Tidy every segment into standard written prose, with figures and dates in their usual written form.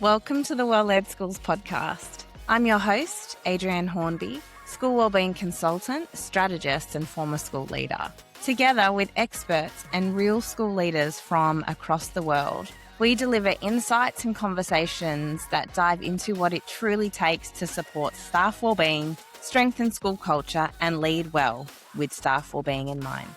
Welcome to the Well-Led Schools podcast. I'm your host, Adrienne Hornby, school wellbeing consultant, strategist, and former school leader. Together with experts and real school leaders from across the world, we deliver insights and conversations that dive into what it truly takes to support staff wellbeing, strengthen school culture, and lead well with staff wellbeing in mind.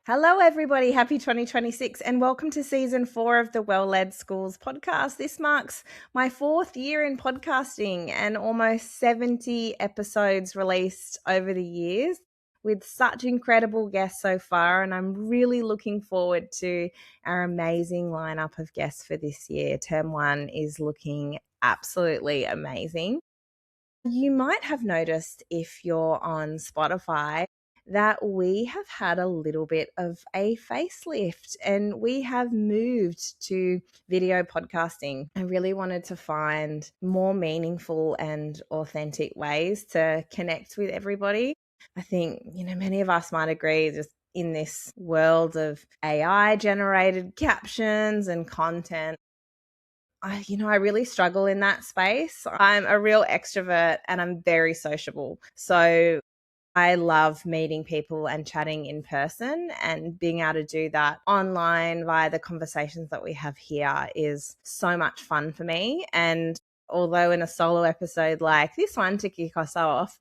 Hello, everybody. Happy 2026 and welcome to season 4 of the Well-Led Schools podcast. This marks my 4th year in podcasting and almost 70 episodes released over the years with such incredible guests so far. And I'm really looking forward to our amazing lineup of guests for this year. Term 1 is looking absolutely amazing. You might have noticed if you're on Spotify that we have had a little bit of a facelift and we have moved to video podcasting. I really wanted to find more meaningful and authentic ways to connect with everybody. I think, many of us might agree just in this world of AI generated captions and content, I really struggle in that space. I'm a real extrovert and I'm very sociable. So I love meeting people and chatting in person, and being able to do that online via the conversations that we have here is so much fun for me. And although in a solo episode like this one to kick us off,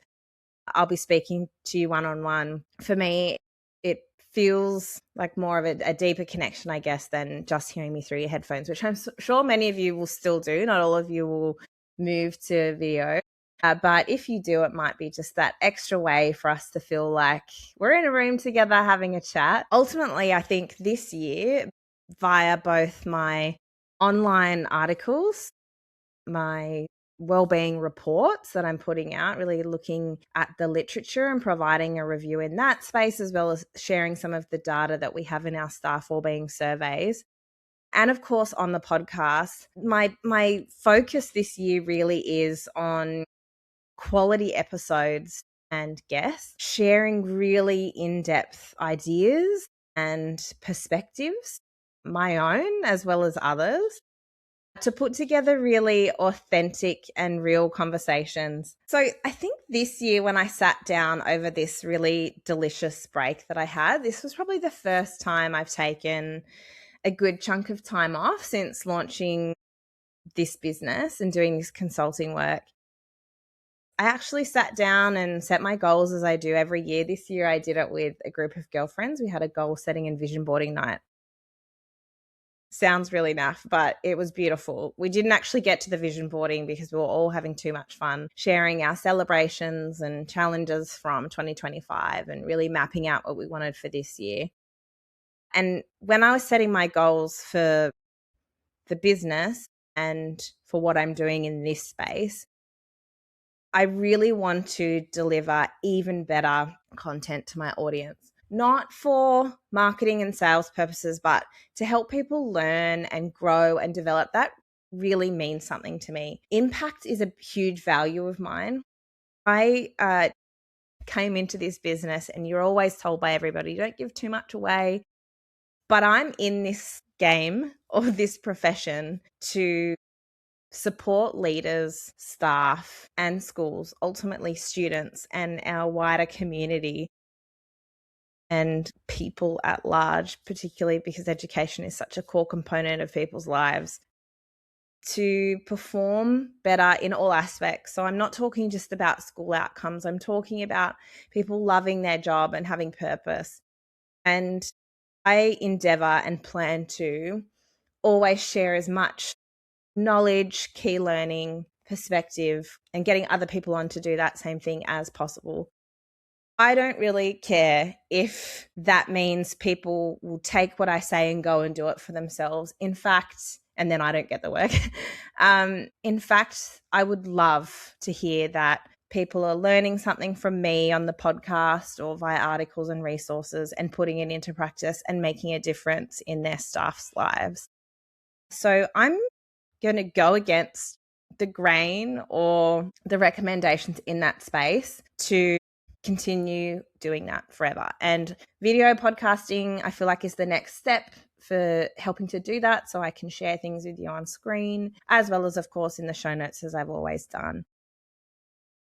I'll be speaking to you one-on-one, for me, it feels like more of a deeper connection, I guess, than just hearing me through your headphones, which I'm sure many of you will still do. Not all of you will move to video. But if you do, it might be just that extra way for us to feel like we're in a room together having a chat. Ultimately, I think this year, via both my online articles, my wellbeing reports that I'm putting out, really looking at the literature and providing a review in that space, as well as sharing some of the data that we have in our staff wellbeing surveys. And of course, on the podcast, my focus this year really is on quality episodes and guests, sharing really in-depth ideas and perspectives, my own as well as others, to put together really authentic and real conversations. So I think this year when I sat down over this really delicious break that I had, this was probably the first time I've taken a good chunk of time off since launching this business and doing this consulting work. I actually sat down and set my goals as I do every year. This year I did it with a group of girlfriends. We had a goal setting and vision boarding night. Sounds really naff, but it was beautiful. We didn't actually get to the vision boarding because we were all having too much fun sharing our celebrations and challenges from 2025 and really mapping out what we wanted for this year. And when I was setting my goals for the business and for what I'm doing in this space, I really want to deliver even better content to my audience, not for marketing and sales purposes, but to help people learn and grow and develop. That really means something to me. Impact is a huge value of mine. I came into this business and you're always told by everybody, don't give too much away. But I'm in this game or this profession to support leaders, staff, and schools, ultimately students and our wider community and people at large, particularly because education is such a core component of people's lives, to perform better in all aspects. So I'm not talking just about school outcomes. I'm talking about people loving their job and having purpose. And I endeavour and plan to always share as much knowledge, key learning, perspective, and getting other people on to do that same thing as possible. I don't really care if that means people will take what I say and go and do it for themselves. In fact, and then I don't get the work. In fact, I would love to hear that people are learning something from me on the podcast or via articles and resources and putting it into practice and making a difference in their staff's lives. So I'm going to go against the grain or the recommendations in that space to continue doing that forever. And video podcasting, I feel like, is the next step for helping to do that so I can share things with you on screen, as well as, of course, in the show notes, as I've always done.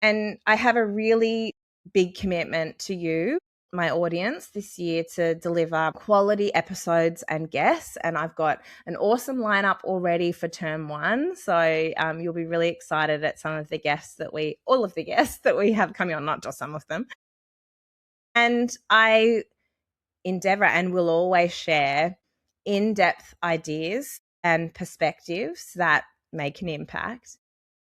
And I have a really big commitment to you, my audience, this year to deliver quality episodes and guests. And I've got an awesome lineup already for term 1. So you'll be really excited at all of the guests that we have coming on, not just some of them. And I endeavor and will always share in-depth ideas and perspectives that make an impact.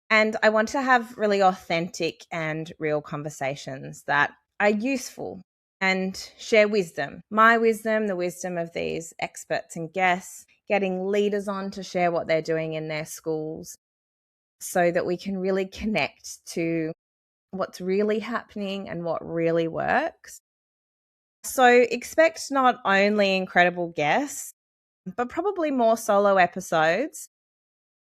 And I want to have really authentic and real conversations that are useful and share wisdom, my wisdom, the wisdom of these experts and guests, getting leaders on to share what they're doing in their schools so that we can really connect to what's really happening and what really works. So expect not only incredible guests, but probably more solo episodes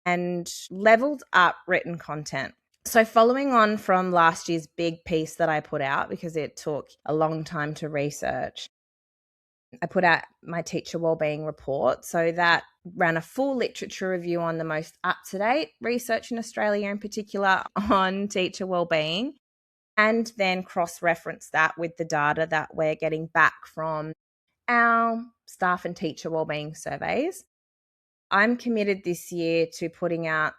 and leveled up written content. So following on from last year's big piece that I put out, because it took a long time to research, I put out my teacher wellbeing report. So that ran a full literature review on the most up-to-date research in Australia, in particular on teacher wellbeing, and then cross-reference that with the data that we're getting back from our staff and teacher wellbeing surveys. I'm committed this year to putting out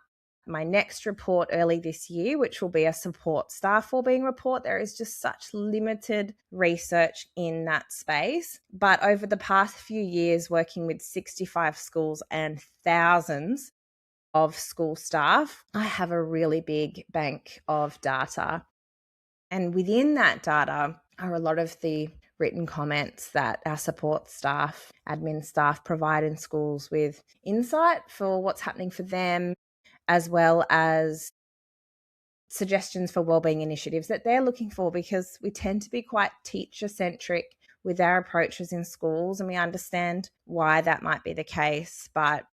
my next report early this year, which will be a support staff wellbeing report. There is just such limited research in that space. But over the past few years, working with 65 schools and thousands of school staff, I have a really big bank of data. And within that data are a lot of the written comments that our support staff, admin staff provide in schools with insight for what's happening for them, as well as suggestions for wellbeing initiatives that they're looking for, because we tend to be quite teacher-centric with our approaches in schools, and we understand why that might be the case, but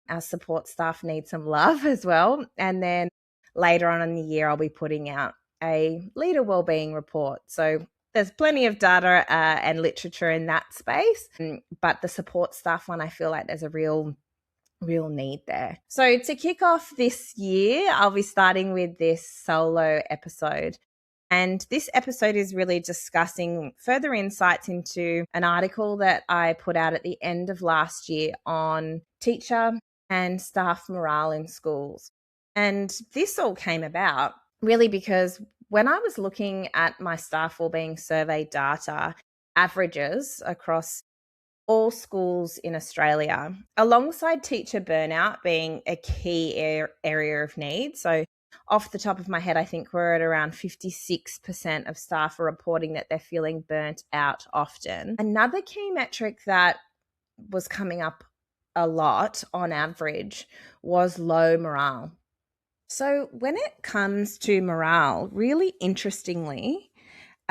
our support staff need some love as well. And then later on in the year, I'll be putting out a leader wellbeing report. So there's plenty of data and literature in that space, but the support staff one, I feel like there's a real need there. So to kick off this year, I'll be starting with this solo episode. And this episode is really discussing further insights into an article that I put out at the end of last year on teacher and staff morale in schools. And this all came about really because when I was looking at my Staff Wellbeing Survey data averages across all schools in Australia, alongside teacher burnout being a key area of need. So off the top of my head, I think we're at around 56% of staff are reporting that they're feeling burnt out often. Another key metric that was coming up a lot on average was low morale. So when it comes to morale, really interestingly,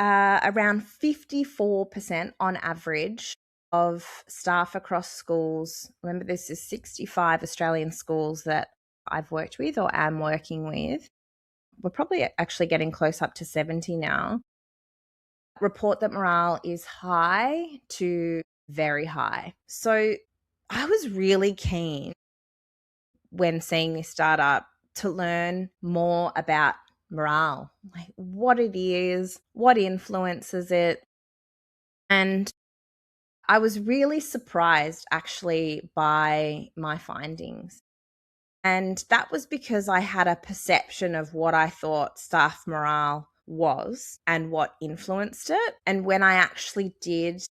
around 54% on average of staff across schools, remember this is 65 Australian schools that I've worked with or am working with, we're probably actually getting close up to 70 now, report that morale is high to very high. So I was really keen when seeing this data to learn more about morale, like what it is, what influences it. And I was really surprised actually by my findings. And that was because I had a perception of what I thought staff morale was and what influenced it. And when I actually did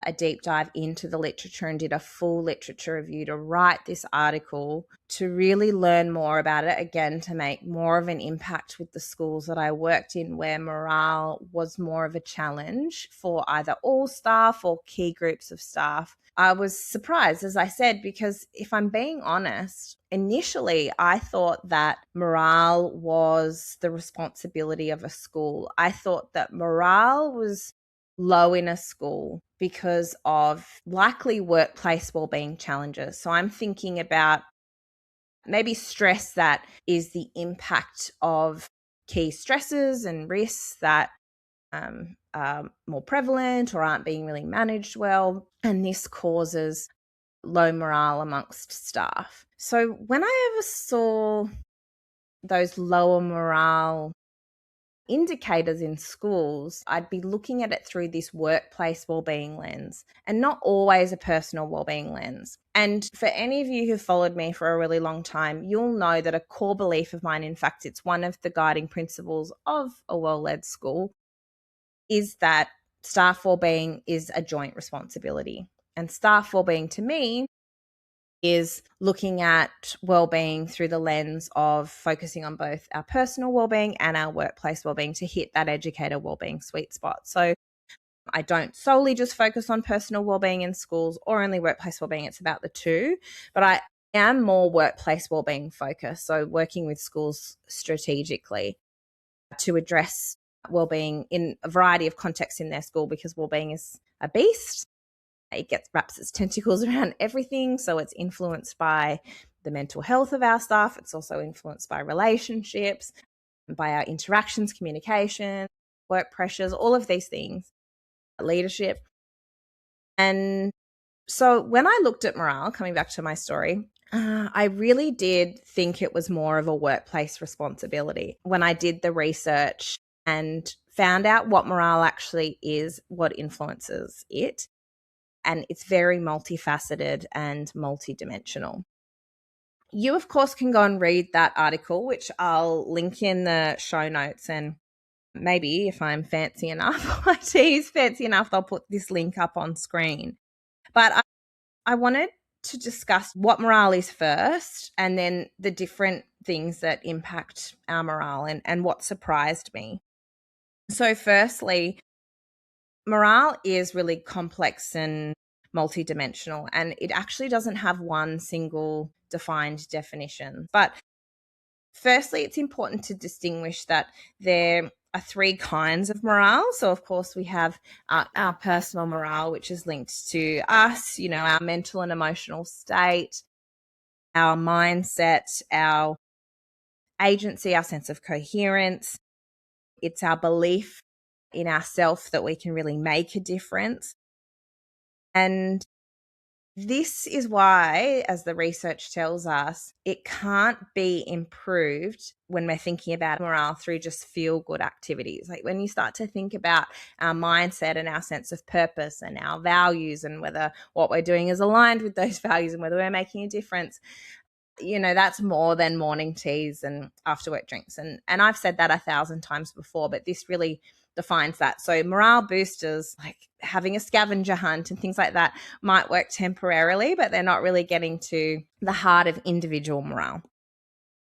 a deep dive into the literature and did a full literature review to write this article to really learn more about it, again, to make more of an impact with the schools that I worked in where morale was more of a challenge for either all staff or key groups of staff. I was surprised, as I said, because if I'm being honest, initially I thought that morale was the responsibility of a school. I thought that morale was low in a school because of likely workplace wellbeing challenges. So I'm thinking about maybe stress that is the impact of key stresses and risks that are more prevalent or aren't being really managed well. And this causes low morale amongst staff. So when I ever saw those lower morale indicators in schools, I'd be looking at it through this workplace wellbeing lens and not always a personal wellbeing lens. And for any of you who've followed me for a really long time, you'll know that a core belief of mine, in fact, it's one of the guiding principles of a well-led school, is that staff wellbeing is a joint responsibility. And staff wellbeing to me is looking at wellbeing through the lens of focusing on both our personal wellbeing and our workplace wellbeing to hit that educator wellbeing sweet spot. So I don't solely just focus on personal wellbeing in schools or only workplace wellbeing. It's about the two, but I am more workplace wellbeing focused. So working with schools strategically to address wellbeing in a variety of contexts in their school, because wellbeing is a beast. It wraps its tentacles around everything. So it's influenced by the mental health of our staff. It's also influenced by relationships, by our interactions, communication, work pressures, all of these things, leadership. And so when I looked at morale, coming back to my story, I really did think it was more of a workplace responsibility. When I did the research and found out what morale actually is, what influences it, and it's very multifaceted and multidimensional. You, of course, can go and read that article, which I'll link in the show notes. And maybe if I'm fancy enough, my team's fancy enough, I'll put this link up on screen. But I wanted to discuss what morale is first, and then the different things that impact our morale and what surprised me. So firstly, morale is really complex and multidimensional, and it actually doesn't have one single defined definition. But firstly, it's important to distinguish that there are three kinds of morale. So, of course, we have our personal morale, which is linked to us, our mental and emotional state, our mindset, our agency, our sense of coherence. It's our belief in ourself that we can really make a difference. And this is why, as the research tells us, it can't be improved when we're thinking about morale through just feel-good activities. Like when you start to think about our mindset and our sense of purpose and our values and whether what we're doing is aligned with those values and whether we're making a difference, that's more than morning teas and after work drinks. And I've said that 1,000 times before, but this really defines that. So morale boosters, like having a scavenger hunt and things like that, might work temporarily, but they're not really getting to the heart of individual morale.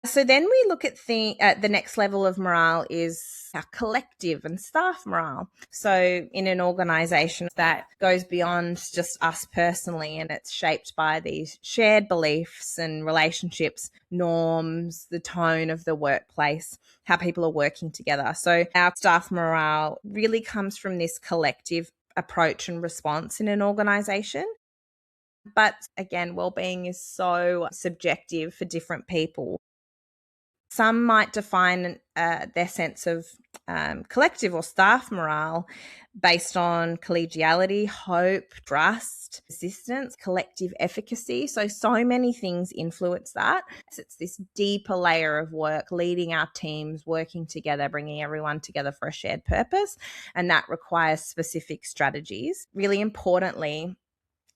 So then we look at the next level of morale is our collective and staff morale. So in an organization that goes beyond just us personally, and it's shaped by these shared beliefs and relationships, norms, the tone of the workplace, how people are working together. So our staff morale really comes from this collective approach and response in an organization. But again, well-being is so subjective for different people. Some might define their sense of collective or staff morale based on collegiality, hope, trust, persistence, collective efficacy. So many things influence that. It's this deeper layer of work, leading our teams, working together, bringing everyone together for a shared purpose. And that requires specific strategies. Really importantly,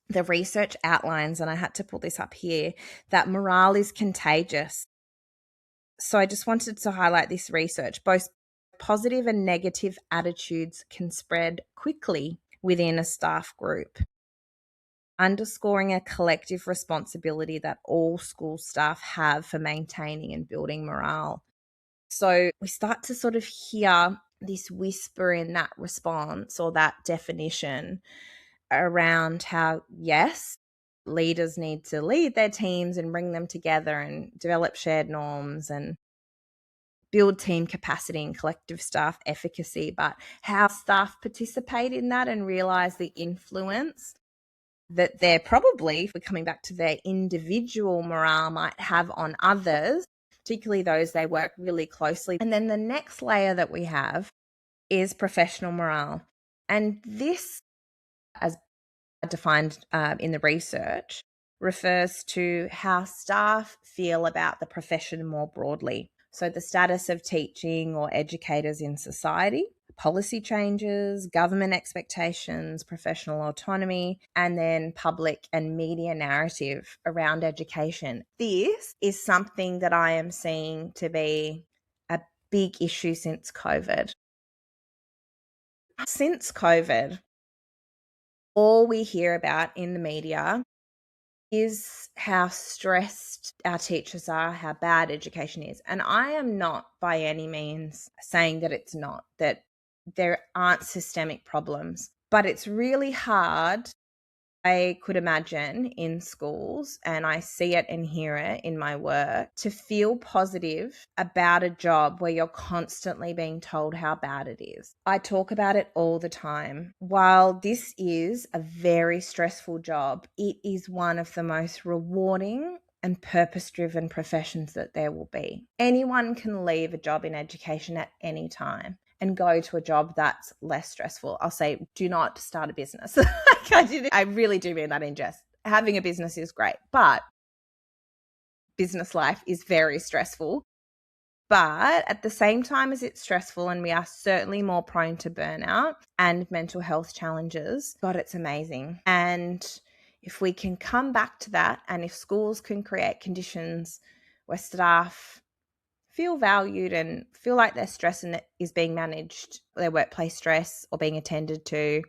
the research outlines, and I had to pull this up here, that morale is contagious. So I just wanted to highlight this research. Both positive and negative attitudes can spread quickly within a staff group, underscoring a collective responsibility that all school staff have for maintaining and building morale. So we start to sort of hear this whisper in that response or that definition around how, yes, leaders need to lead their teams and bring them together and develop shared norms and build team capacity and collective staff efficacy, but how staff participate in that and realize the influence that they're probably, if we're coming back to their individual morale, might have on others, particularly those they work really closely. And then the next layer that we have is professional morale. And this, as defined in the research, refers to how staff feel about the profession more broadly. So the status of teaching or educators in society, policy changes, government expectations, professional autonomy, and then public and media narrative around education. This is something that I am seeing to be a big issue since COVID. Since COVID, all we hear about in the media is how stressed our teachers are, how bad education is. And I am not by any means saying that it's not, that there aren't systemic problems, but it's really hard. I could imagine in schools, and I see it and hear it in my work, to feel positive about a job where you're constantly being told how bad it is. I talk about it all the time. While this is a very stressful job, it is one of the most rewarding and purpose-driven professions that there will be. Anyone can leave a job in education at any time and go to a job that's less stressful. I'll say, do not start a business. I really do mean that in jest. Having a business is great, but business life is very stressful. But at the same time as it's stressful, and we are certainly more prone to burnout and mental health challenges, God, it's amazing. And if we can come back to that, and if schools can create conditions where staff feel valued and feel like their stress is being managed, their workplace stress, or being attended to,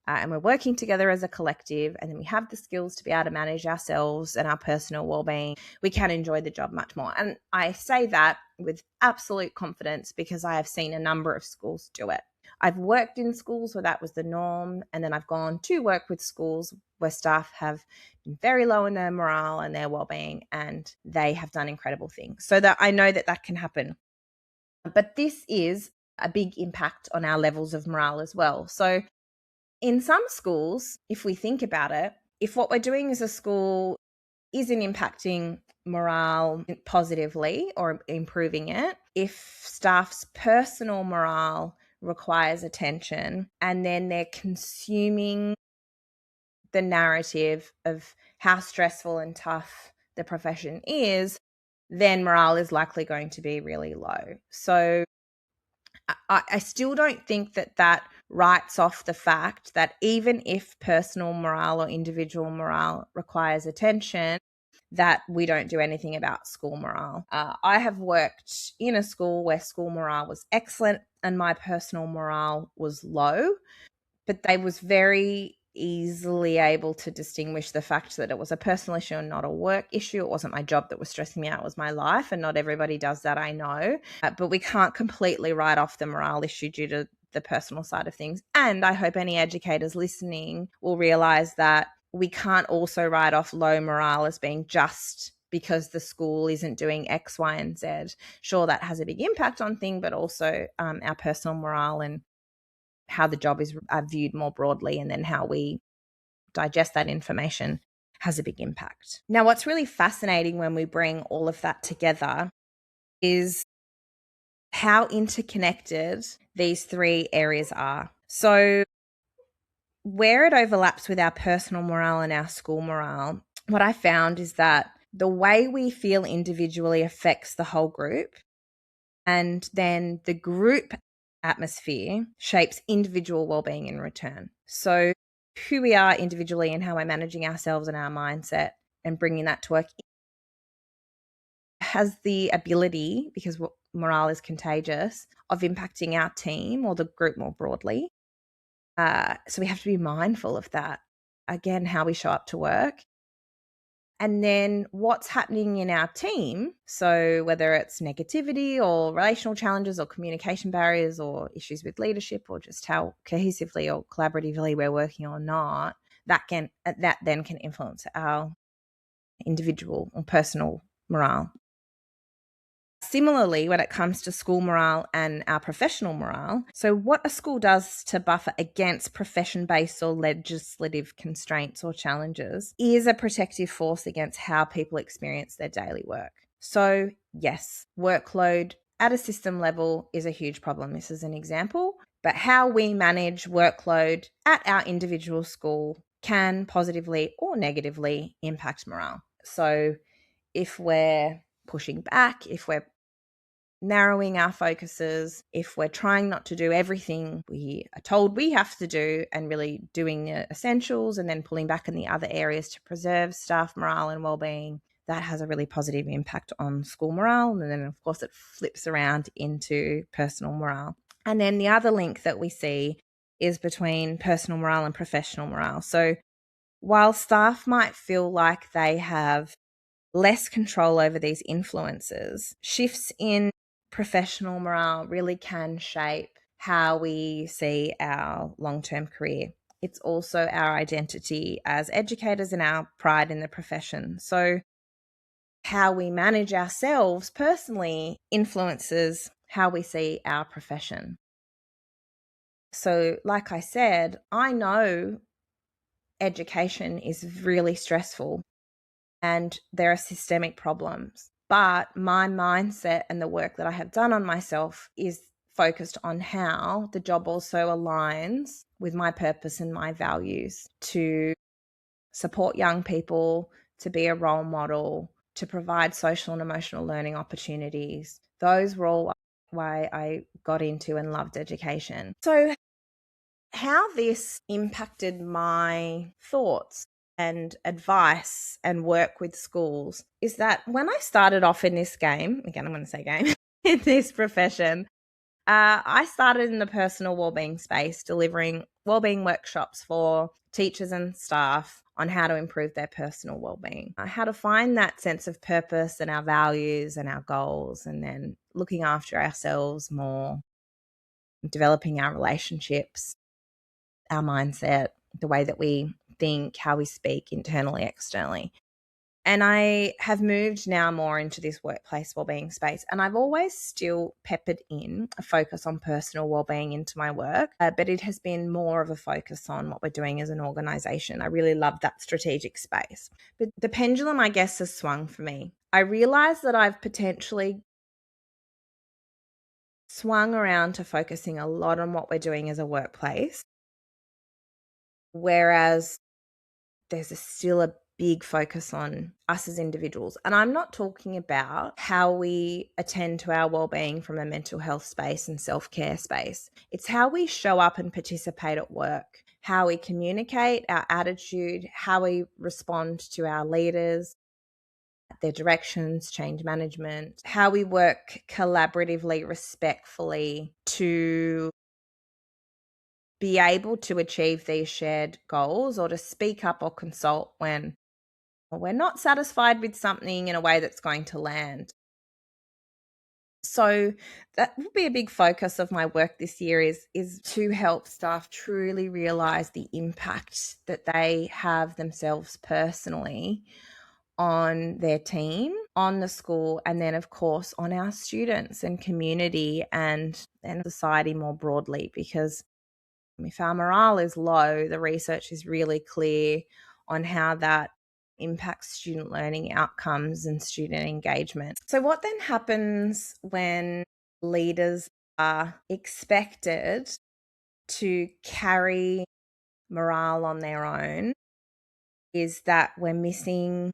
and we're working together as a collective, and then we have the skills to be able to manage ourselves and our personal well-being, we can enjoy the job much more. And I say that with absolute confidence because I have seen a number of schools do it. I've worked in schools where that was the norm, and then I've gone to work with schools where staff have been very low in their morale and their well-being, and they have done incredible things. So that I know that that can happen. But this is a big impact on our levels of morale as well. So in some schools, if we think about it, if what we're doing as a school isn't impacting morale positively or improving it, if staff's personal morale requires attention, and then they're consuming the narrative of how stressful and tough the profession is, then morale is likely going to be really low. So I still don't think that writes off the fact that even if personal morale or individual morale requires attention, that we don't do anything about school morale. I have worked in a school where school morale was excellent and my personal morale was low, but they was very easily able to distinguish the fact that it was a personal issue and not a work issue. It wasn't my job that was stressing me out, it was my life, and not everybody does that, I know. But we can't completely write off the morale issue due to the personal side of things. And I hope any educators listening will realize that we can't also write off low morale as being just because the school isn't doing X, Y, and Z. Sure, that has a big impact on things, but also our personal morale and how the job is viewed more broadly, and then how we digest that information has a big impact. Now, what's really fascinating when we bring all of that together is how interconnected these three areas are. So where it overlaps with our personal morale and our school morale, what I found is that the way we feel individually affects the whole group, and then the group atmosphere shapes individual well-being in return. So who we are individually and how we're managing ourselves and our mindset and bringing that to work has the ability, because morale is contagious, of impacting our team or the group more broadly. So we have to be mindful of that. Again, how we show up to work. And then what's happening in our team, so whether it's negativity or relational challenges or communication barriers or issues with leadership or just how cohesively or collaboratively we're working or not, that then can influence our individual or personal morale. Similarly, when it comes to school morale and our professional morale, so what a school does to buffer against profession-based or legislative constraints or challenges is a protective force against how people experience their daily work. So yes, workload at a system level is a huge problem. This is an example, but how we manage workload at our individual school can positively or negatively impact morale. So if we're pushing back, if we're narrowing our focuses, if we're trying not to do everything we are told we have to do and really doing the essentials and then pulling back in the other areas to preserve staff morale and well-being, that has a really positive impact on school morale. And then, of course, it flips around into personal morale. And then the other link that we see is between personal morale and professional morale. So while staff might feel like they have less control over these influences, shifts in professional morale really can shape how we see our long-term career. It's also our identity as educators and our pride in the profession. So how we manage ourselves personally influences how we see our profession. So, like I said, I know education is really stressful and there are systemic problems. But my mindset and the work that I have done on myself is focused on how the job also aligns with my purpose and my values to support young people, to be a role model, to provide social and emotional learning opportunities. Those were all why I got into and loved education. So how this impacted my thoughts and advice and work with schools is that when I started off in this game, again, I'm going to say game, in this profession, I started in the personal wellbeing space, delivering wellbeing workshops for teachers and staff on how to improve their personal wellbeing, how to find that sense of purpose and our values and our goals, and then looking after ourselves more, developing our relationships, our mindset, the way that we think, how we speak internally, externally. And I have moved now more into this workplace wellbeing space. And I've always still peppered in a focus on personal wellbeing into my work, but it has been more of a focus on what we're doing as an organization. I really love that strategic space. But the pendulum, I guess, has swung for me. I realize that I've potentially swung around to focusing a lot on what we're doing as a workplace, whereas there's still a big focus on us as individuals. And I'm not talking about how we attend to our well-being from a mental health space and self-care space. It's how we show up and participate at work, how we communicate, our attitude, how we respond to our leaders, their directions, change management, how we work collaboratively, respectfully to be able to achieve these shared goals, or to speak up or consult when we're not satisfied with something in a way that's going to land. So that will be a big focus of my work this year is to help staff truly realize the impact that they have themselves personally on their team, on the school, and then of course on our students and community and society more broadly. Because if our morale is low, the research is really clear on how that impacts student learning outcomes and student engagement. So what then happens when leaders are expected to carry morale on their own is that we're missing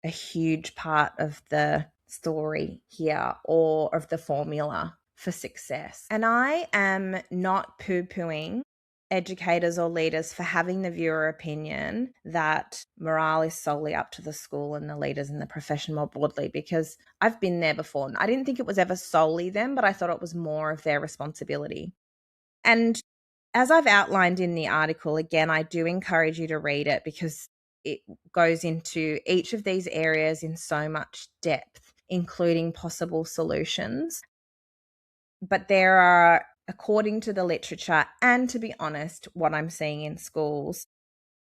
a huge part of the story here, or of the formula for success. And I am not poo-pooing educators or leaders for having the viewer opinion that morale is solely up to the school and the leaders in the profession more broadly, because I've been there before. I didn't think it was ever solely them, but I thought it was more of their responsibility. And as I've outlined in the article, again, I do encourage you to read it because it goes into each of these areas in so much depth, including possible solutions. But there are, according to the literature, and to be honest, what I'm seeing in schools,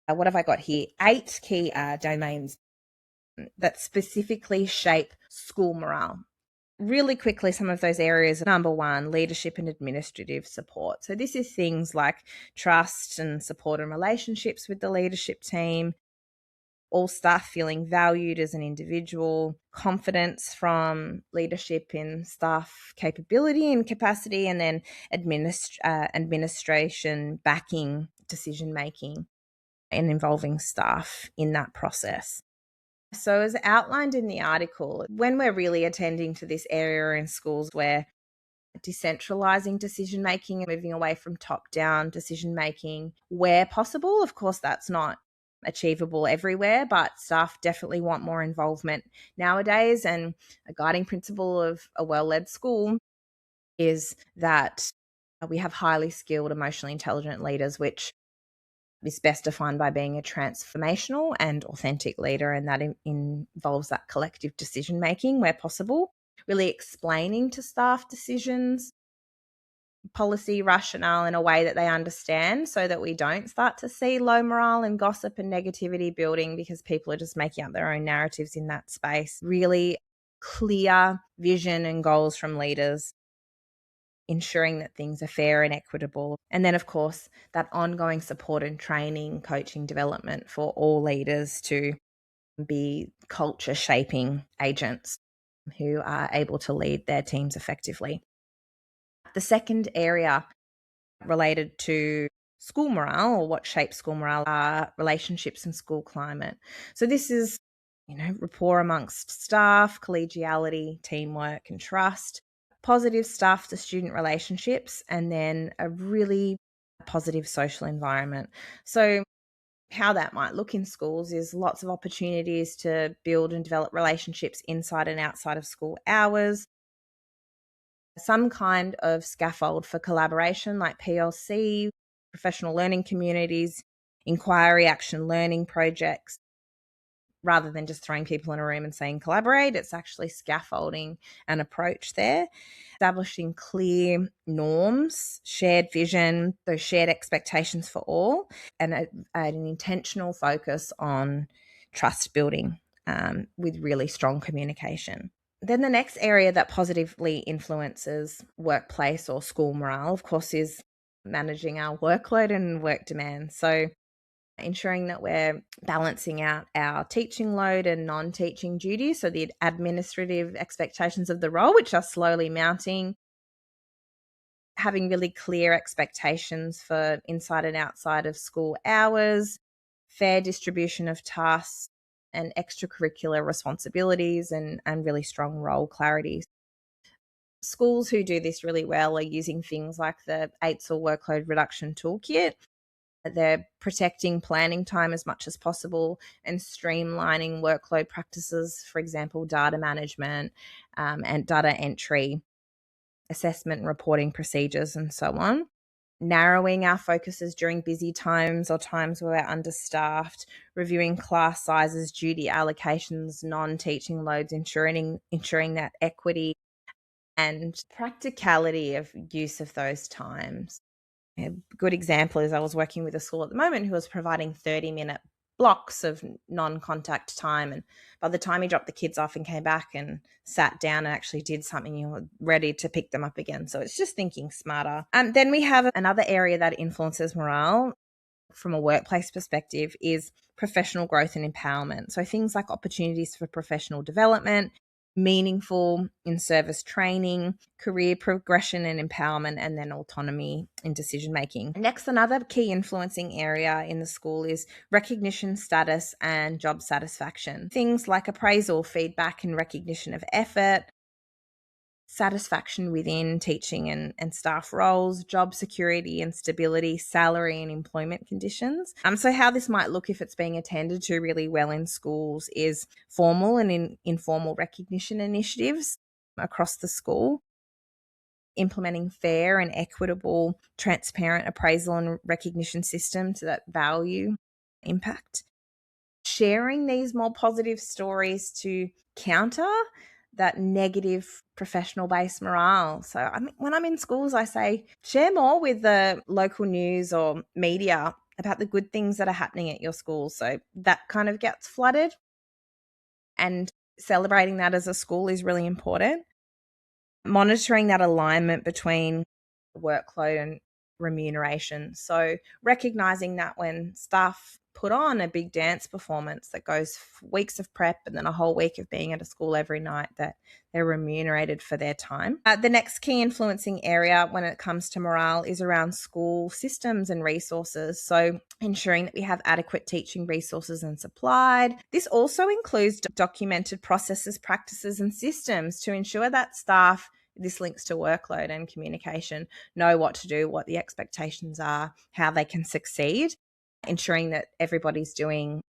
what have I got here? 8 key domains that specifically shape school morale. Really quickly, some of those areas. Number 1, leadership and administrative support. So this is things like trust and support and relationships with the leadership team, all staff feeling valued as an individual, confidence from leadership in staff capability and capacity, and then administration backing decision making. and involving staff in that process. So as outlined in the article, when we're really attending to this area in schools where decentralizing decision making and moving away from top down decision making where possible. Of course, that's not achievable everywhere, but staff definitely want more involvement nowadays. And a guiding principle of a well-led school is that we have highly skilled, emotionally intelligent leaders, which is best defined by being a transformational and authentic leader. And that involves that collective decision making where possible, really explaining to staff decisions, policy rationale in a way that they understand, so that we don't start to see low morale and gossip and negativity building because people are just making up their own narratives in that space. Really clear vision and goals from leaders, ensuring that things are fair and equitable. And then, of course, that ongoing support and training, coaching, development for all leaders to be culture shaping agents who are able to lead their teams effectively. The second area related to school morale, or what shapes school morale, are relationships and school climate. So this is, rapport amongst staff, collegiality, teamwork and trust, positive staff to student relationships, and then a really positive social environment. So how that might look in schools is lots of opportunities to build and develop relationships inside and outside of school hours, some kind of scaffold for collaboration like PLC, professional learning communities, inquiry, action learning projects. Rather than just throwing people in a room and saying collaborate, it's actually scaffolding an approach there, establishing clear norms, shared vision, those shared expectations for all, and an intentional focus on trust building with really strong communication. Then the next area that positively influences workplace or school morale, of course, is managing our workload and work demands. So ensuring that we're balancing out our teaching load and non-teaching duties, so the administrative expectations of the role, which are slowly mounting, having really clear expectations for inside and outside of school hours, fair distribution of tasks and extracurricular responsibilities, and really strong role clarity. Schools who do this really well are using things like the AITSL workload reduction toolkit. They're protecting planning time as much as possible and streamlining workload practices, for example, data management and data entry, assessment and reporting procedures, and so on. Narrowing our focuses during busy times or times where we're understaffed, reviewing class sizes, duty allocations, non-teaching loads, ensuring that equity and practicality of use of those times. A good example is I was working with a school at the moment who was providing 30-minute blocks of non-contact time, and by the time he dropped the kids off and came back and sat down and actually did something, you were ready to pick them up again. So it's just thinking smarter. Then we have another area that influences morale from a workplace perspective is professional growth and empowerment. So things like opportunities for professional development, meaningful in-service training, career progression and empowerment, and then autonomy in decision-making. Next, another key influencing area in the school is recognition, status, and job satisfaction. Things like appraisal, feedback, and recognition of effort, satisfaction within teaching and staff roles, job security and stability, salary and employment conditions. So how this might look if it's being attended to really well in schools is formal and informal recognition initiatives across the school, implementing fair and equitable, transparent appraisal and recognition systems that value impact, sharing these more positive stories to counter that negative professional-based morale. So when I'm in schools, I say, share more with the local news or media about the good things that are happening at your school. So that kind of gets flooded. And celebrating that as a school is really important. Monitoring that alignment between workload and remuneration. So recognizing that when staff put on a big dance performance that goes weeks of prep and then a whole week of being at a school every night, that they're remunerated for their time. The next key influencing area when it comes to morale is around school systems and resources. So ensuring that we have adequate teaching resources and supplied. This also includes documented processes, practices, and systems to ensure that staff, this links to workload and communication, know what to do, what the expectations are, how they can succeed, ensuring that everybody's doing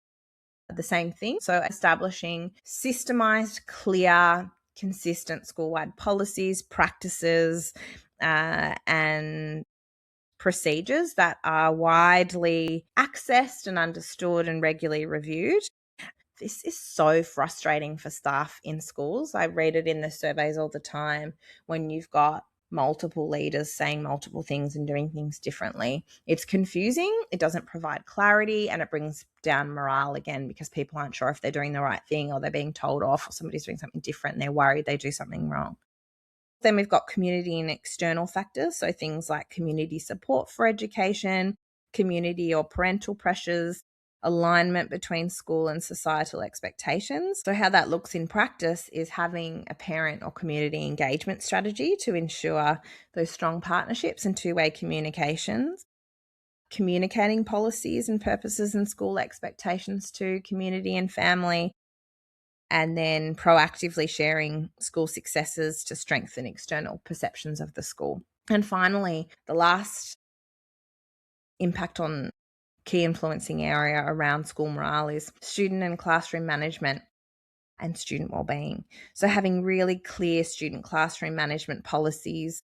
the same thing. So establishing systemized, clear, consistent school-wide policies, practices, and procedures that are widely accessed and understood and regularly reviewed. This is so frustrating for staff in schools. I read it in the surveys all the time when you've got multiple leaders saying multiple things and doing things differently. It's confusing, it doesn't provide clarity, and it brings down morale again because people aren't sure if they're doing the right thing, or they're being told off, or somebody's doing something different and they're worried they do something wrong. Then we've got community and external factors, so things like community support for education, community or parental pressures, alignment between school and societal expectations. So how that looks in practice is having a parent or community engagement strategy to ensure those strong partnerships and two-way communications, communicating policies and purposes and school expectations to community and family, and then proactively sharing school successes to strengthen external perceptions of the school. And finally, the last impact on key influencing area around school morale is student and classroom management and student wellbeing. So having really clear student classroom management policies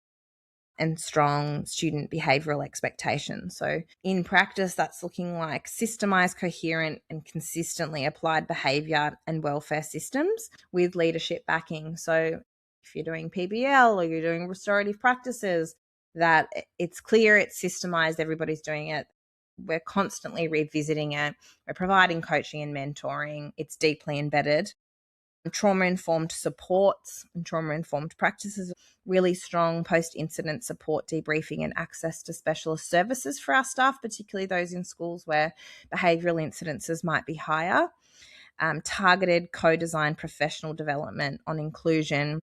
and strong student behavioural expectations. So in practice, that's looking like systemised, coherent and consistently applied behaviour and welfare systems with leadership backing. So if you're doing PBL or you're doing restorative practices, that it's clear, it's systemised, everybody's doing it. We're constantly revisiting it. We're providing coaching and mentoring. It's deeply embedded. Trauma-informed supports and trauma-informed practices, really strong post-incident support, debriefing and access to specialist services for our staff, particularly those in schools where behavioural incidences might be higher. Targeted co-designed professional development on inclusion,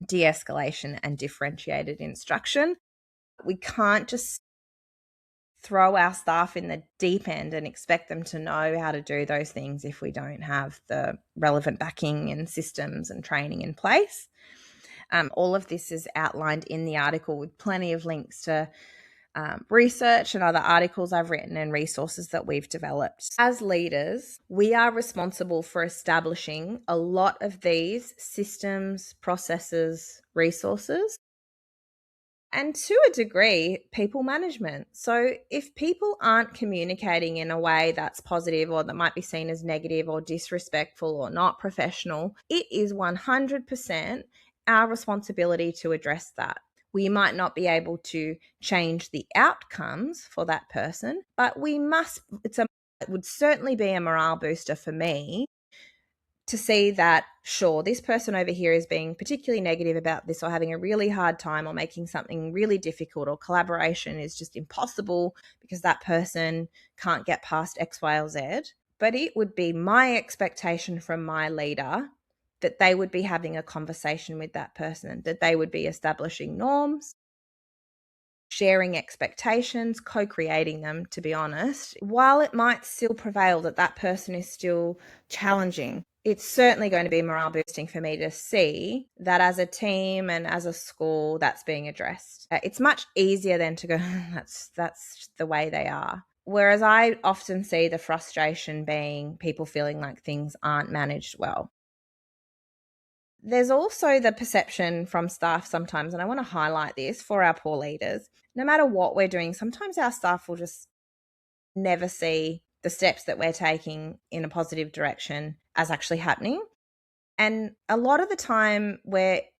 de-escalation and differentiated instruction. We can't just throw our staff in the deep end and expect them to know how to do those things if we don't have the relevant backing and systems and training in place. All of this is outlined in the article with plenty of links to research and other articles I've written and resources that we've developed. As leaders, we are responsible for establishing a lot of these systems, processes, resources, and to a degree, people management. So if people aren't communicating in a way that's positive or that might be seen as negative or disrespectful or not professional, it is 100% our responsibility to address that. We might not be able to change the outcomes for that person, but we must, it would certainly be a morale booster for me to see that, sure, this person over here is being particularly negative about this or having a really hard time or making something really difficult, or collaboration is just impossible because that person can't get past X, Y, or Z. But it would be my expectation from my leader that they would be having a conversation with that person, that they would be establishing norms, sharing expectations, co-creating them, to be honest. While it might still prevail that that person is still challenging, it's certainly going to be morale boosting for me to see that as a team and as a school that's being addressed. It's much easier then to go, that's the way they are. Whereas I often see the frustration being people feeling like things aren't managed well. There's also the perception from staff sometimes, and I want to highlight this for our poor leaders, no matter what we're doing, sometimes our staff will just never see the steps that we're taking in a positive direction as actually happening. And a lot of the time,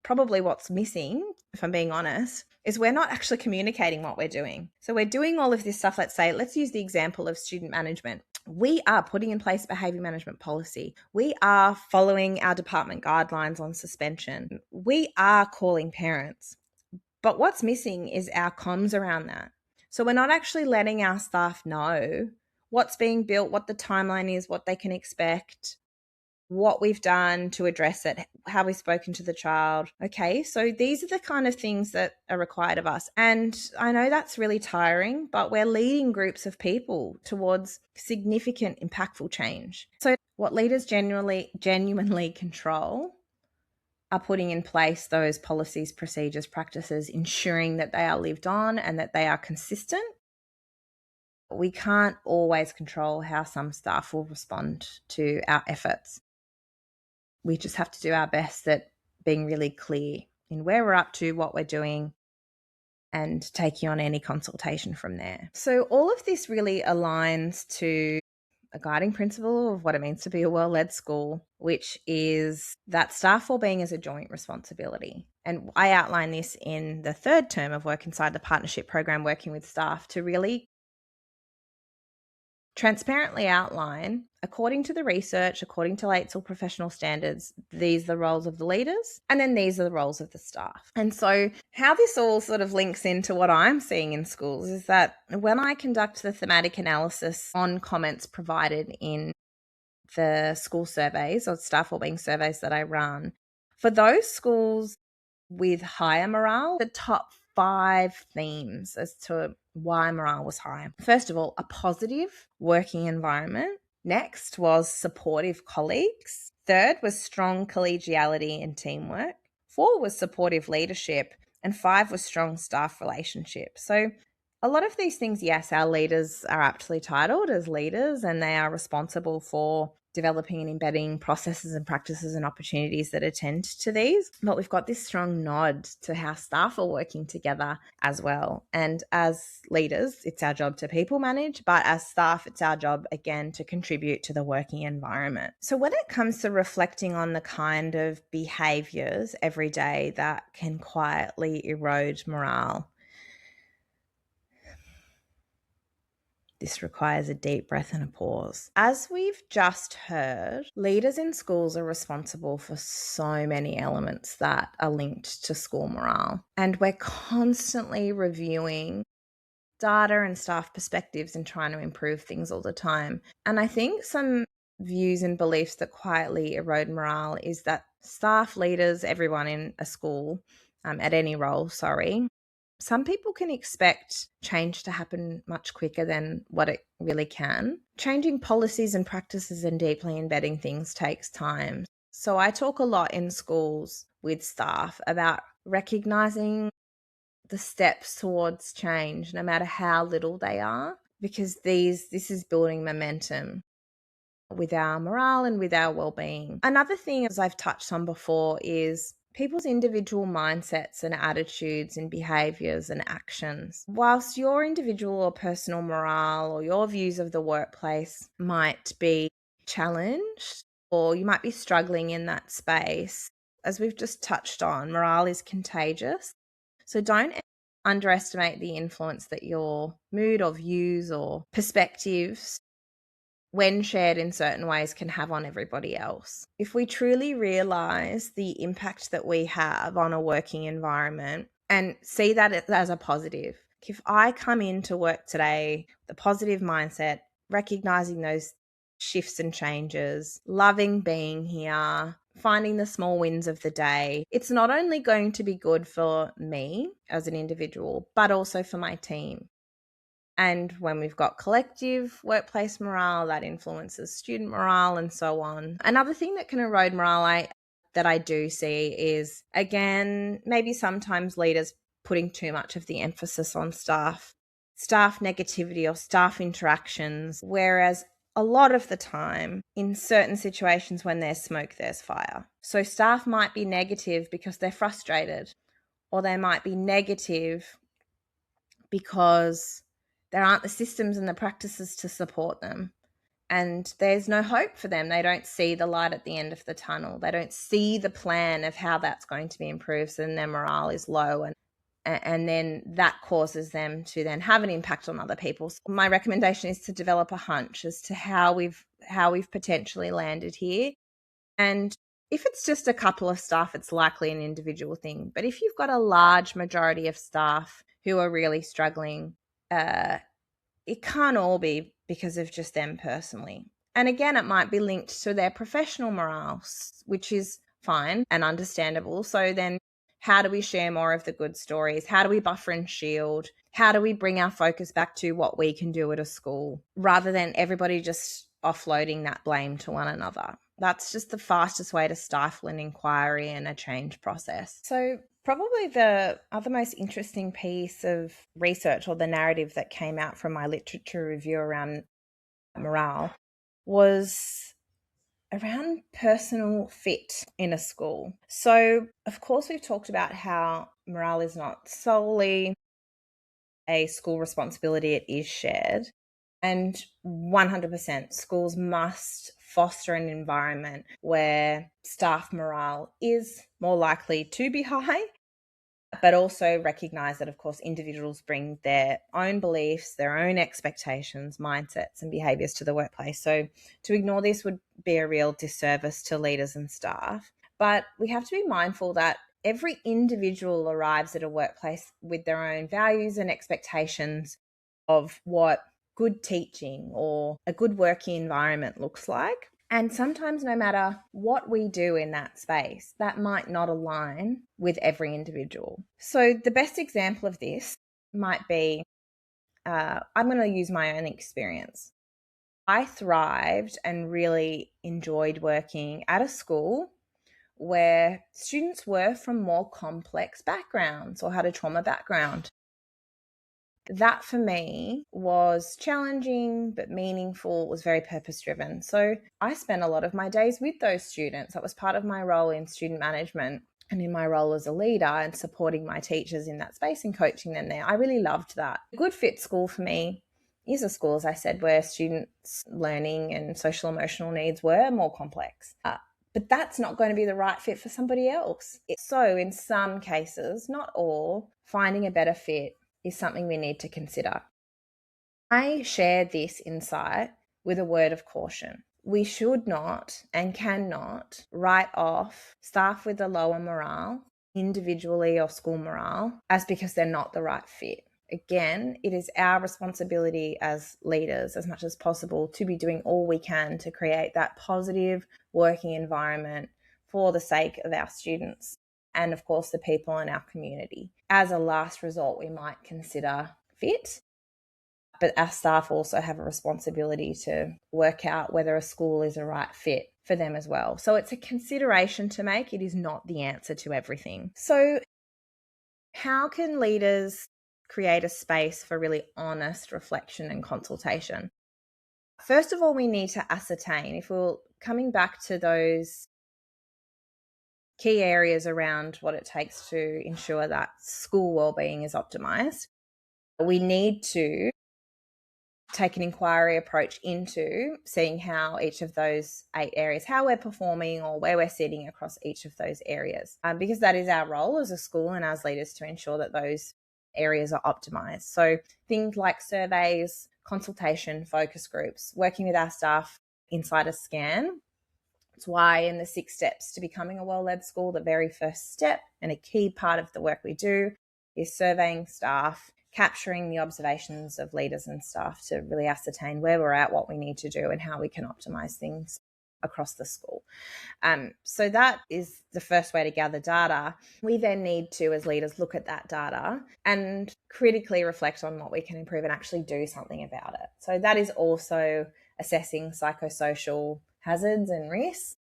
probably what's missing, if I'm being honest, is we're not actually communicating what we're doing. So we're doing all of this stuff. Let's use the example of student management. We are putting in place behaviour management policy. We are following our department guidelines on suspension. We are calling parents. But what's missing is our comms around that. So we're not actually letting our staff know what's being built, what the timeline is, what they can expect, what we've done to address it, how we've spoken to the child. Okay, so these are the kind of things that are required of us. And I know that's really tiring, but we're leading groups of people towards significant, impactful change. So what leaders genuinely control are putting in place those policies, procedures, practices, ensuring that they are lived on and that they are consistent. We can't always control how some staff will respond to our efforts. We just have to do our best at being really clear in where we're up to, what we're doing, and taking on any consultation from there. So all of this really aligns to a guiding principle of what it means to be a well-led school, which is that staff wellbeing is a joint responsibility. And I outline this in the third term of work inside the partnership program, working with staff, to really transparently outline, according to the research, according to LATESL professional standards, these are the roles of the leaders, and then these are the roles of the staff. And so how this all sort of links into what I'm seeing in schools is that when I conduct the thematic analysis on comments provided in the school surveys or staff wellbeing surveys that I run, for those schools with higher morale, the top 5 themes as to why morale was high. First of all, a positive working environment. Next was supportive colleagues. Third was strong collegiality and teamwork. 4 was supportive leadership. And 5 was strong staff relationships. So a lot of these things, yes, our leaders are aptly titled as leaders, and they are responsible for developing and embedding processes and practices and opportunities that attend to these. But we've got this strong nod to how staff are working together as well. And as leaders, it's our job to people manage, but as staff, it's our job, again, to contribute to the working environment. So when it comes to reflecting on the kind of behaviours every day that can quietly erode morale, this requires a deep breath and a pause. As we've just heard, leaders in schools are responsible for so many elements that are linked to school morale. And we're constantly reviewing data and staff perspectives and trying to improve things all the time. And I think some views and beliefs that quietly erode morale is that staff, leaders, everyone in a school, at any role, some people can expect change to happen much quicker than what it really can. Changing policies and practices and deeply embedding things takes time. So I talk a lot in schools with staff about recognizing the steps towards change, no matter how little they are, because this is building momentum with our morale and with our well-being. Another thing, as I've touched on before, is people's individual mindsets and attitudes and behaviours and actions. Whilst your individual or personal morale or your views of the workplace might be challenged, or you might be struggling in that space, as we've just touched on, morale is contagious. So don't underestimate the influence that your mood or views or perspectives, when shared in certain ways, can have on everybody else. If we truly realize the impact that we have on a working environment and see that as a positive, if I come into work today with a positive mindset, recognizing those shifts and changes, loving being here, finding the small wins of the day, it's not only going to be good for me as an individual, but also for my team. And when we've got collective workplace morale, that influences student morale and so on. Another thing that can erode morale that I do see is, again, maybe sometimes leaders putting too much of the emphasis on staff negativity or staff interactions, whereas a lot of the time, in certain situations when there's smoke, there's fire. So staff might be negative because they're frustrated, or they might be negative because there aren't the systems and the practices to support them. And there's no hope for them. They don't see the light at the end of the tunnel. They don't see the plan of how that's going to be improved. So then their morale is low, and then that causes them to then have an impact on other people. So my recommendation is to develop a hunch as to how we've potentially landed here. And if it's just a couple of staff, it's likely an individual thing. But if you've got a large majority of staff who are really struggling, it can't all be because of just them personally. And again, it might be linked to their professional morale, which is fine and understandable. So then how do we share more of the good stories? How do we buffer and shield? How do we bring our focus back to what we can do at a school rather than everybody just offloading that blame to one another? That's just the fastest way to stifle an inquiry and a change process. So probably the other most interesting piece of research or the narrative that came out from my literature review around morale was around personal fit in a school. So, of course, we've talked about how morale is not solely a school responsibility, it is shared. And 100% schools must foster an environment where staff morale is more likely to be high, but also recognize that, of course, individuals bring their own beliefs, their own expectations, mindsets, and behaviors to the workplace. So to ignore this would be a real disservice to leaders and staff. But we have to be mindful that every individual arrives at a workplace with their own values and expectations of what good teaching or a good working environment looks like. And sometimes no matter what we do in that space, that might not align with every individual. So the best example of this might be, I'm going to use my own experience. I thrived and really enjoyed working at a school where students were from more complex backgrounds or had a trauma background. That for me was challenging but meaningful, was very purpose driven. So I spent a lot of my days with those students. That was part of my role in student management and in my role as a leader and supporting my teachers in that space and coaching them there. I really loved that. A good fit school for me is a school, as I said, where students' learning and social emotional needs were more complex. But that's not going to be the right fit for somebody else. So in some cases, not all, finding a better fit is something we need to consider. I share this insight with a word of caution. We should not and cannot write off staff with a lower morale, individually or school morale, as because they're not the right fit. Again, it is our responsibility as leaders, as much as possible, to be doing all we can to create that positive working environment for the sake of our students and, of course, the people in our community. As a last resort, we might consider fit, but our staff also have a responsibility to work out whether a school is a right fit for them as well. So it's a consideration to make. It is not the answer to everything. So how can leaders create a space for really honest reflection and consultation? First of all, we need to ascertain, if we're coming back to those key areas around what it takes to ensure that school wellbeing is optimized, we need to take an inquiry approach into seeing how each of those 8 areas, how we're performing or where we're sitting across each of those areas, because that is our role as a school and as leaders to ensure that those areas are optimized. So things like surveys, consultation, focus groups, working with our staff inside a scan. It's why in the 6 steps to becoming a well-led school, the very first step and a key part of the work we do is surveying staff, capturing the observations of leaders and staff to really ascertain where we're at, what we need to do, and how we can optimize things across the school. So that is the first way to gather data. We then need to, as leaders, look at that data and critically reflect on what we can improve and actually do something about it. So that is also assessing psychosocial hazards and risks,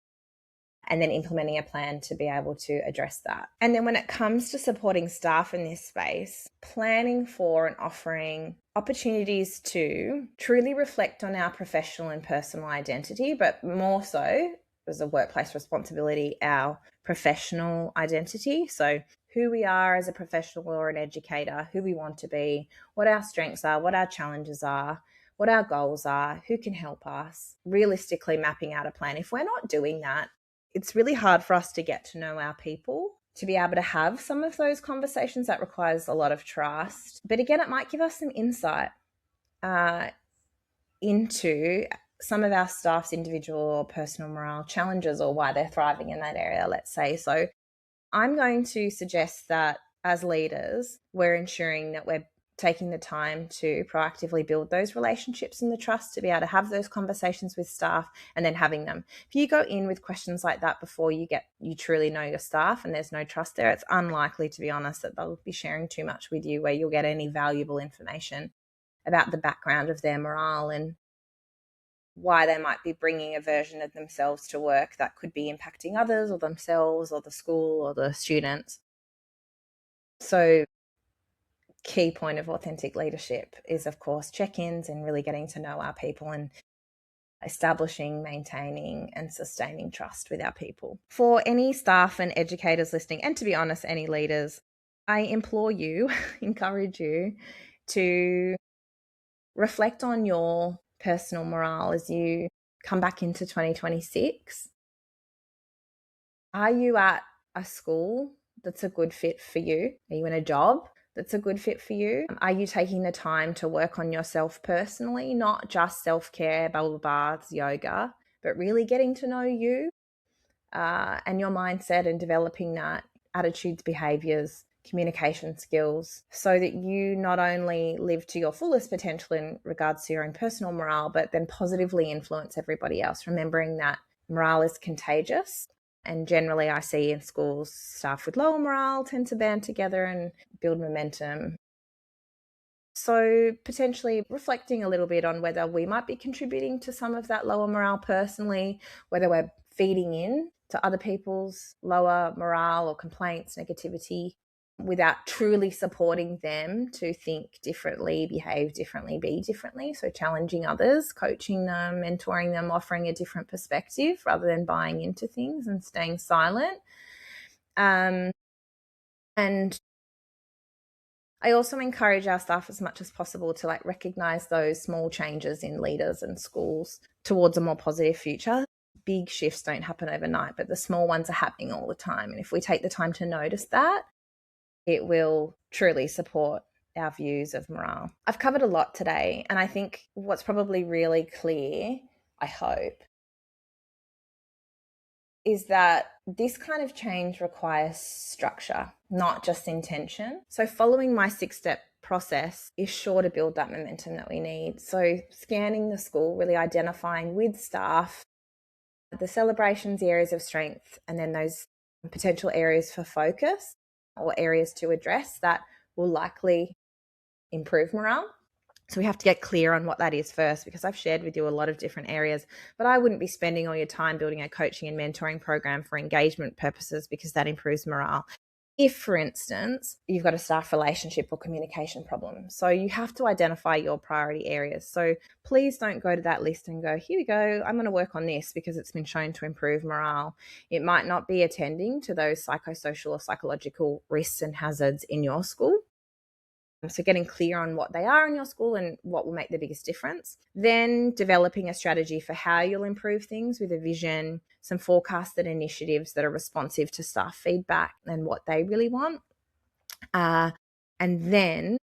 and then implementing a plan to be able to address that. And then when it comes to supporting staff in this space, planning for and offering opportunities to truly reflect on our professional and personal identity, but more so as a workplace responsibility, our professional identity. So who we are as a professional or an educator, who we want to be, what our strengths are, what our challenges are, what our goals are, who can help us, realistically mapping out a plan. If we're not doing that, it's really hard for us to get to know our people, to be able to have some of those conversations. That requires a lot of trust. But again, it might give us some insight into some of our staff's individual or personal morale challenges or why they're thriving in that area, let's say. So I'm going to suggest that as leaders, we're ensuring that we're taking the time to proactively build those relationships and the trust to be able to have those conversations with staff, and then having them. If you go in with questions like that before you truly know your staff and there's no trust there, it's unlikely, to be honest, that they'll be sharing too much with you where you'll get any valuable information about the background of their morale and why they might be bringing a version of themselves to work that could be impacting others or themselves or the school or the students. So key point of authentic leadership is, of course, check-ins and really getting to know our people and establishing, maintaining and sustaining trust with our people. For any staff and educators listening, and to be honest, any leaders, I implore you, encourage you to reflect on your personal morale as you come back into 2026. Are you at a school that's a good fit for you? Are you in a job that's a good fit for you? Are you taking the time to work on yourself personally, not just self-care, bubble baths, yoga, but really getting to know you and your mindset and developing that attitudes, behaviors, communication skills, so that you not only live to your fullest potential in regards to your own personal morale, but then positively influence everybody else, remembering that morale is contagious. And generally I see in schools, staff with lower morale tend to band together and build momentum. So potentially reflecting a little bit on whether we might be contributing to some of that lower morale personally, whether we're feeding in to other people's lower morale or complaints, negativity, without truly supporting them to think differently, behave differently, be differently. So challenging others, coaching them, mentoring them, offering a different perspective rather than buying into things and staying silent. And I also encourage our staff as much as possible to recognize those small changes in leaders and schools towards a more positive future. Big shifts don't happen overnight, but the small ones are happening all the time. And if we take the time to notice that, it will truly support our views of morale. I've covered a lot today, and I think what's probably really clear, I hope, is that this kind of change requires structure, not just intention. So following my 6-step process is sure to build that momentum that we need. So scanning the school, really identifying with staff the celebrations, the areas of strength, and then those potential areas for focus or areas to address that will likely improve morale. So we have to get clear on what that is first, because I've shared with you a lot of different areas, but I wouldn't be spending all your time building a coaching and mentoring program for engagement purposes, because that improves morale. If, for instance, you've got a staff relationship or communication problem, so you have to identify your priority areas. So please don't go to that list and go, here we go, I'm going to work on this because it's been shown to improve morale. It might not be attending to those psychosocial or psychological risks and hazards in your school. So getting clear on what they are in your school and what will make the biggest difference. Then developing a strategy for how you'll improve things with a vision, some forecasted initiatives that are responsive to staff feedback and what they really want. And then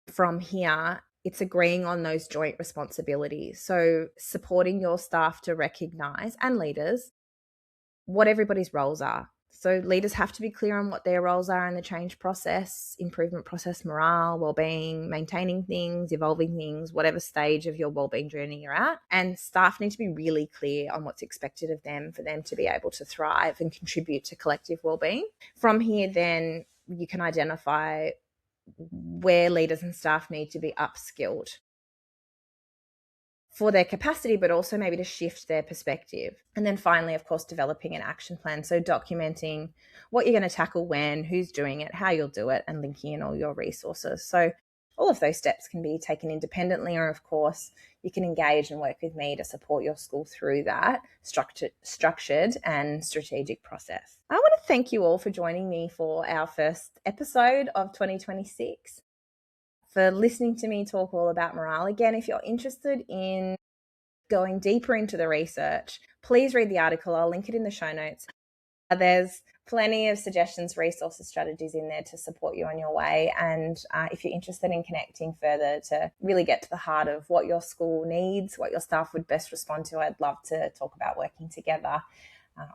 from here, it's agreeing on those joint responsibilities. So supporting your staff to recognize, and leaders, what everybody's roles are. So leaders have to be clear on what their roles are in the change process, improvement process, morale, well-being, maintaining things, evolving things, whatever stage of your well-being journey you're at. And staff need to be really clear on what's expected of them for them to be able to thrive and contribute to collective well-being. From here, then you can identify where leaders and staff need to be upskilled for their capacity, but also maybe to shift their perspective. And then finally, of course, developing an action plan. So documenting what you're going to tackle when, who's doing it, how you'll do it, and linking in all your resources. So all of those steps can be taken independently, or of course, you can engage and work with me to support your school through that structured and strategic process. I want to thank you all for joining me for our first episode of 2026. For listening to me talk all about morale. Again, if you're interested in going deeper into the research, please read the article. I'll link it in the show notes. There's plenty of suggestions, resources, strategies in there to support you on your way. And if you're interested in connecting further to really get to the heart of what your school needs, what your staff would best respond to, I'd love to talk about working together,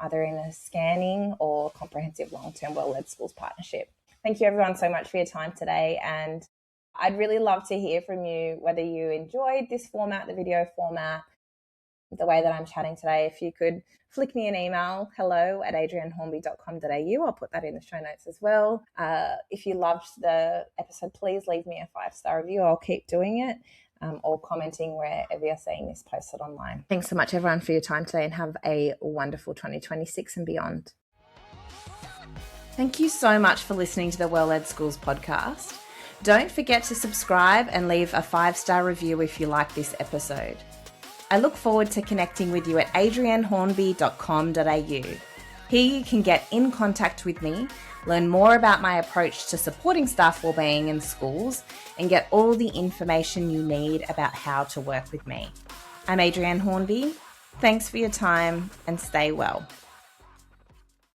either in a scanning or comprehensive long-term well-led schools partnership. Thank you everyone so much for your time today, and I'd really love to hear from you, whether you enjoyed this format, the video format, the way that I'm chatting today. If you could flick me an email, hello@adriennehornby.com.au. I'll put that in the show notes as well. If you loved the episode, please leave me a 5-star review. I'll keep doing it. Or commenting wherever you're seeing this posted online. Thanks so much, everyone, for your time today, and have a wonderful 2026 and beyond. Thank you so much for listening to the Well-Led Schools podcast. Don't forget to subscribe and leave a 5-star review if you like this episode. I look forward to connecting with you at adriennehornby.com.au. Here you can get in contact with me, learn more about my approach to supporting staff wellbeing in schools, and get all the information you need about how to work with me. I'm Adrienne Hornby. Thanks for your time and stay well.